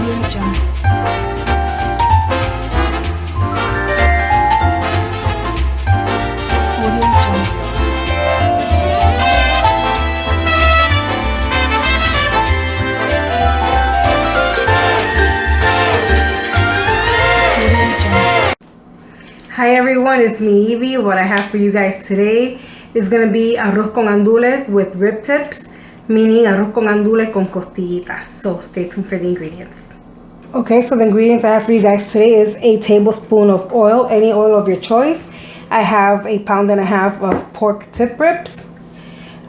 Hi everyone, it's me Evie. What I have for you guys today is going to be arroz con gandules with rib tips, meaning arroz con gandules con costillitas. So stay tuned for the ingredients. Okay, so the ingredients I have for you guys today is a tablespoon of oil, any oil of your choice. I have a 1.5 pounds of pork tip ribs.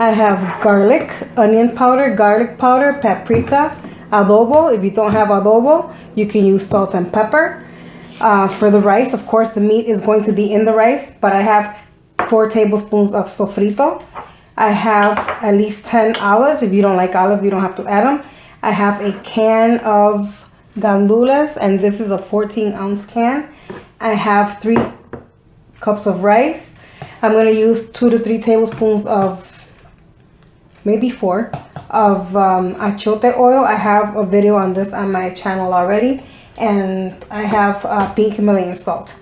I have garlic, onion powder, garlic powder, paprika, adobo. If you don't have adobo, you can use salt and pepper. For the rice, of course, the meat is going to be in the rice, but I have 4 tablespoons of sofrito. I have at least 10 olives. If you don't like olives, you don't have to add them. I have a can of gandules, and this is a 14-ounce can. I have 3 cups of rice. I'm going to use 2 to 3 tablespoons of, maybe 4, of achiote oil. I have a video on this on my channel already. And I have pink Himalayan salt.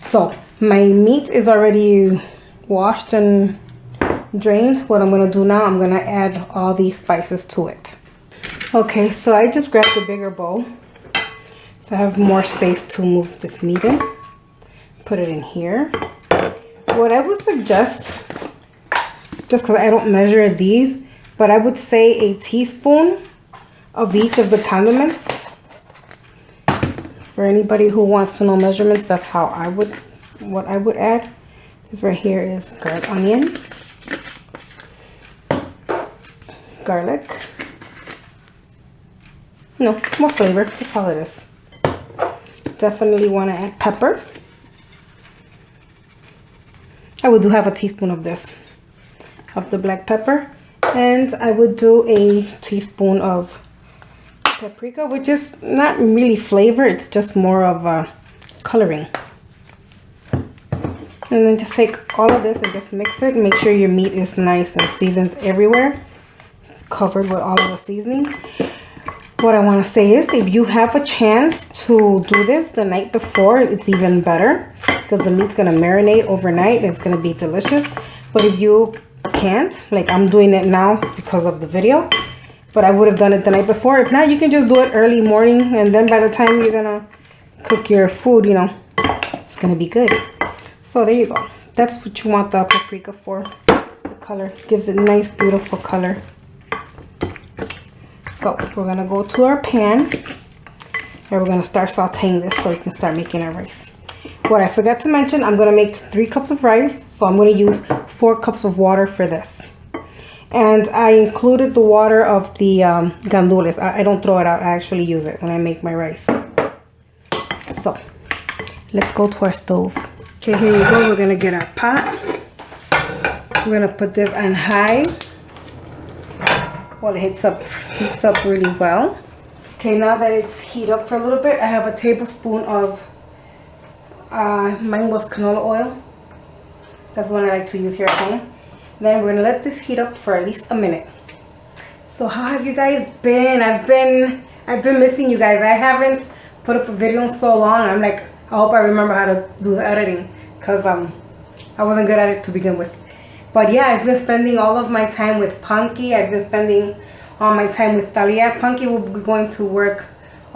So my meat is already washed and drained. What I'm going to do now, I'm going to add all these spices to it. Okay, so I just grabbed a bigger bowl, so I have more space to move this meat in. Put it in here. What I would suggest, just because I don't measure these, but I would say a teaspoon of each of the condiments. For anybody who wants to know measurements, that's how what I would add. This right here is garlic, onion, garlic. No, more flavor, that's all it is. Definitely want to add pepper. I would do half a teaspoon of this, of the black pepper. And I would do a teaspoon of paprika, which is not really flavor, it's just more of a coloring. And then just take all of this and just mix it. Make sure your meat is nice and seasoned everywhere, covered with all of the seasoning. What I want to say is, if you have a chance to do this the night before, it's even better, because the meat's going to marinate overnight and it's going to be delicious. But if you can't, like I'm doing it now because of the video, but I would have done it the night before. If not, you can just do it early morning, and then by the time you're gonna cook your food, you know, it's gonna be good. So there you go. That's what you want the paprika for. The color gives it nice, beautiful color. So we're gonna go to our pan, and we're gonna start sauteing this so we can start making our rice. What I forgot to mention, I'm gonna make 3 cups of rice, so I'm gonna use 4 cups of water for this. And I included the water of the gandules. I don't throw it out. I actually use it when I make my rice. So let's go to our stove. Okay, here you go. We're going to get our pot. We're going to put this on high while it heats up really well. Okay, now that it's heated up for a little bit, I have a tablespoon of, mine was canola oil. That's the one I like to use here at home. Then we're gonna let this heat up for at least a minute. So how have you guys been? I've been missing you guys. I haven't put up a video in so long. I'm like, I hope I remember how to do the editing, because I wasn't good at it to begin with. But yeah, I've been spending all of my time with Punky. I've been spending all my time with Talia. Punky will be going to work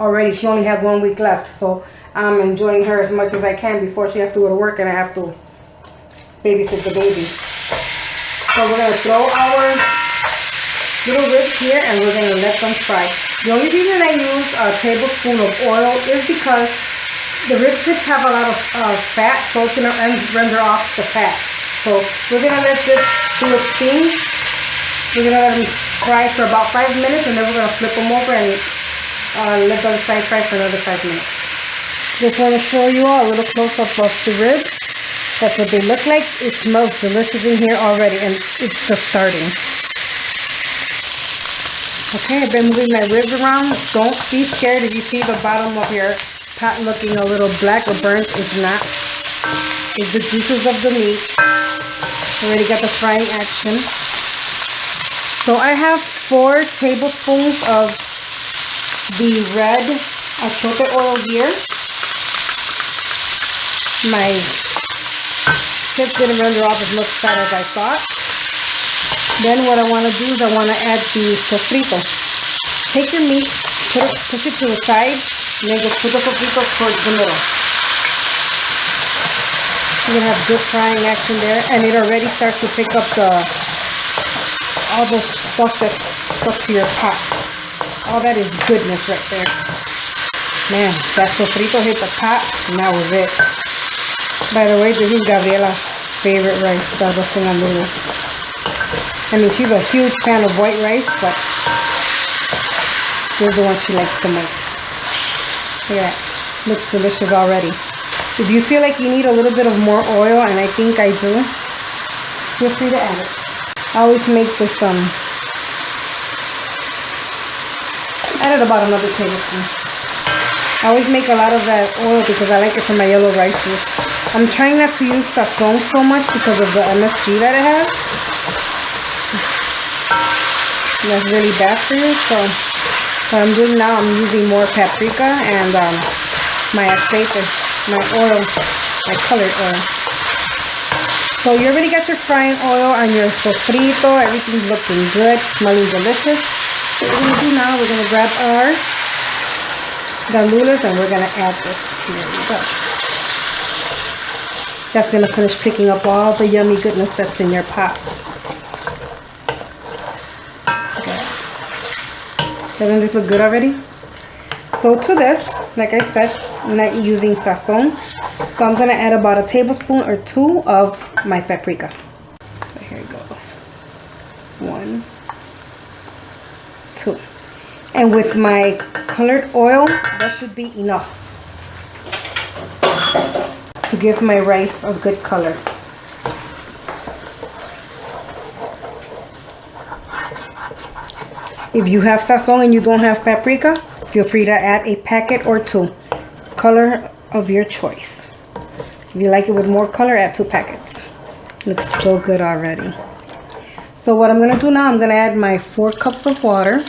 already. She only has 1 week left, so I'm enjoying her as much as I can before she has to go to work and I have to babysit the baby. So we're going to throw our little ribs here and we're going to let them fry. The only reason I use a tablespoon of oil is because the rib tips have a lot of fat, so it's going to render off the fat. So we're going to let this do its thing. We're going to let them fry for about 5 minutes, and then we're going to flip them over and let them fry for another 5 minutes. Just want to show you all a little close-up of the ribs. That's what they look like. It smells delicious in here already, and it's just starting. Okay, I've been moving my ribs around. Don't be scared if you see the bottom of your pot looking a little black or burnt. It's not. It's the juices of the meat. Already got the frying action. So I have 4 tablespoons of the red achote oil here. My chips didn't render off as much fat as I thought. Then what I want to do is I want to add the sofrito. Take your meat, push it to the side, and then just put the sofrito towards the middle. You're going to have good frying action there, and it already starts to pick up all the stuff that's stuck to your pot. All that is goodness right there. Man, that sofrito hit the pot, and that was it. By the way, this is Gabriela's favorite rice, the arroz con gandules. I mean, she's a huge fan of white rice, but this is the one she likes the most. Look at that. Looks delicious already. If you feel like you need a little bit of more oil, and I think I do, feel free to add it. I always make this, added about another tablespoon. I always make a lot of that oil because I like it for my yellow rices. I'm trying not to use sazon so much because of the MSG that it has. That's really bad for you. So what I'm doing now, I'm using more paprika and my aceite, my oil, my colored oil. So you already got your frying oil and your sofrito. Everything's looking good, smelling delicious. So what we're going to do now, we're going to grab our gandules and we're going to add this. Here we go. That's going to finish picking up all the yummy goodness that's in your pot. Okay. Doesn't this look good already? So to this, like I said, I'm not using sazon. So I'm going to add about a tablespoon or 2 of my paprika. So here it goes. 1, 2. And with my colored oil, that should be enough to give my rice a good color. If you have sazon and you don't have paprika, feel free to add a packet or 2. Color of your choice. If you like it with more color, add 2 packets. Looks so good already. So what I'm going to do now, I'm going to add my 4 cups of water.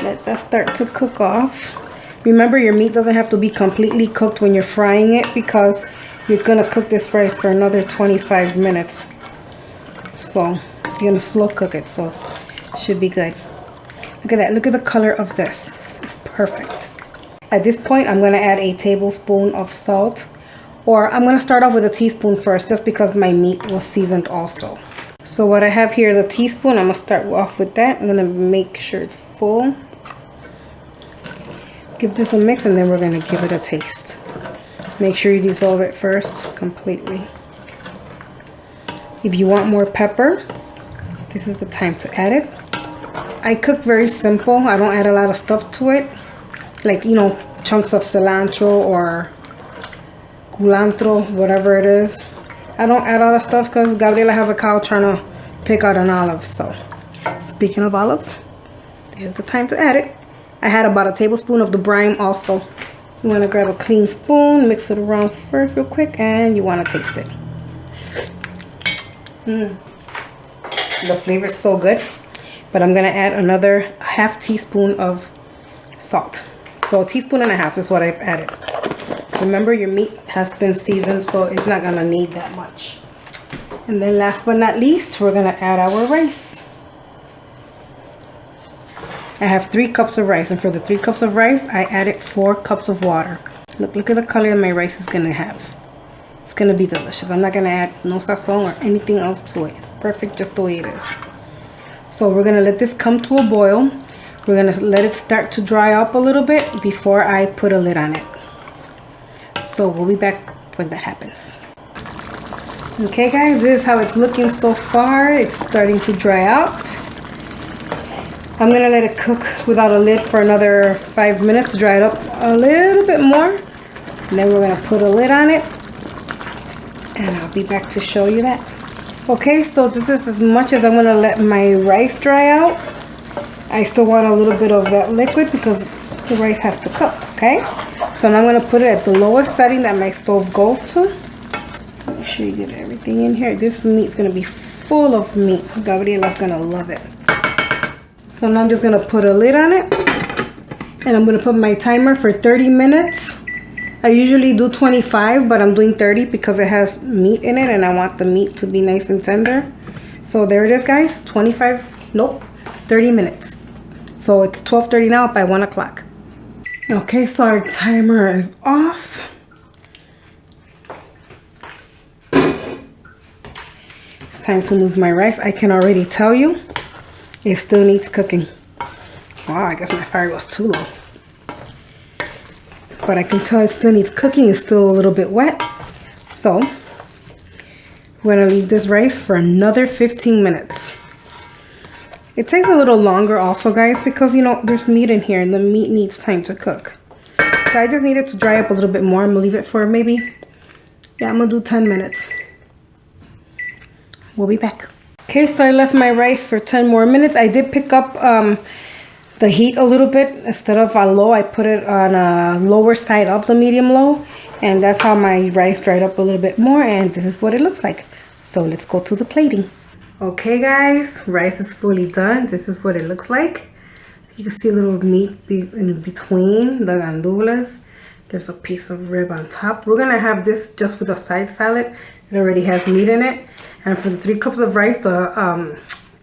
Let that start to cook off. Remember, your meat doesn't have to be completely cooked when you're frying it because you're going to cook this rice for another 25 minutes. So you're going to slow cook it, so it should be good. Look at that. Look at the color of this. It's perfect. At this point, I'm going to add a tablespoon of salt, or I'm going to start off with a teaspoon first just because my meat was seasoned also. So what I have here is a teaspoon. I'm going to start off with that. I'm going to make sure it's full. Give this a mix and then we're going to give it a taste. Make sure you dissolve it first completely. If you want more pepper, this is the time to add it. I cook very simple. I don't add a lot of stuff to it. Like, you know, chunks of cilantro or culantro, whatever it is. I don't add all that stuff because Gabriela has a cow trying to pick out an olive. So, speaking of olives, here's the time to add it. I had about a tablespoon of the brine also. You want to grab a clean spoon, mix it around first real quick, and you want to taste it. The flavor is so good. But I'm going to add another half teaspoon of salt. So 1.5 teaspoons is what I've added. Remember, your meat has been seasoned, so it's not going to need that much. And then last but not least, we're going to add our rice. I have 3 cups of rice, and for the 3 cups of rice, I added 4 cups of water. Look at the color my rice is going to have. It's going to be delicious. I'm not going to add no sazon or anything else to it. It's perfect just the way it is. So we're going to let this come to a boil. We're going to let it start to dry up a little bit before I put a lid on it. So we'll be back when that happens. Okay guys, this is how it's looking so far. It's starting to dry out. I'm going to let it cook without a lid for another 5 minutes to dry it up a little bit more. And then we're going to put a lid on it. And I'll be back to show you that. Okay, so this is as much as I'm going to let my rice dry out. I still want a little bit of that liquid because the rice has to cook, okay? So now I'm going to put it at the lowest setting that my stove goes to. Make sure you get everything in here. This meat's going to be full of meat. Gabriela's gonna love it. So now I'm just gonna put a lid on it, and I'm gonna put my timer for 30 minutes. I usually do 25, but I'm doing 30 because it has meat in it and I want the meat to be nice and tender. So there it is, guys. 30 minutes. So it's 12:30 now by 1 o'clock. Okay, so our timer is off. It's time to move my rice. I can already tell you it still needs cooking. Wow, I guess my fire was too low. But I can tell it still needs cooking. It's still a little bit wet. So we're gonna leave this rice for another 15 minutes. It takes a little longer also, guys, because you know there's meat in here and the meat needs time to cook. So I just need it to dry up a little bit more. I'm gonna leave it for maybe, I'm gonna do 10 minutes. We'll be back. Okay, so I left my rice for 10 more minutes. I did pick up the heat a little bit. Instead of a low, I put it on a lower side of the medium low, and that's how my rice dried up a little bit more, and this is what it looks like. So let's go to the plating. Okay guys, rice is fully done. This is what it looks like. You can see a little meat in between the gandules. There's a piece of rib on top. We're gonna have this just with a side salad. It already has meat in it. And for the 3 cups of rice, the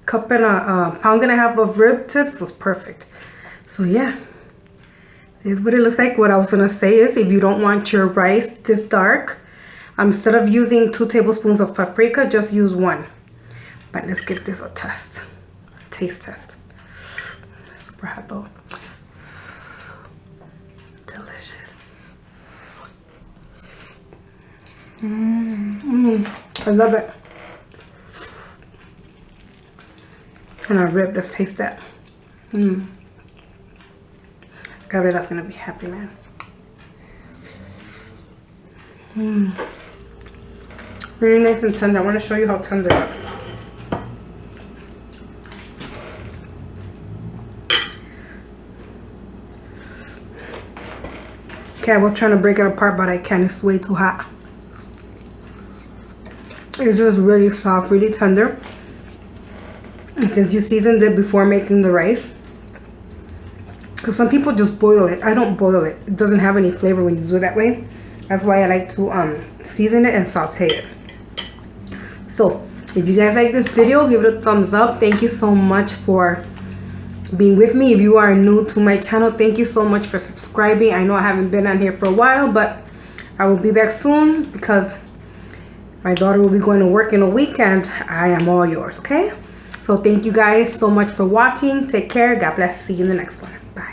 cup and a pound and a half of rib tips was perfect. So yeah, this is what it looks like. What I was gonna say is, if you don't want your rice this dark, instead of using 2 tablespoons of paprika, just use 1. But let's give this a test, taste test. Super hot though. Delicious. I love it. And our rib, let's taste that. Gabriela's gonna be happy, man. Really nice and tender. I want to show you how tender it is. Okay, I was trying to break it apart, but I can't. It's way too hot. It's just really soft, really tender. And since you seasoned it before making the rice, because some people just boil it. I don't boil it. It doesn't have any flavor when you do it that way. That's why I like to season it and saute it. So if you guys like this video, give it a thumbs up. Thank you so much for being with me. If you are new to my channel, thank you so much for subscribing. I know I haven't been on here for a while, but I will be back soon because my daughter will be going to work in a week and I am all yours. Okay, so thank you guys so much for watching. Take care. God bless. See you in the next one. Bye.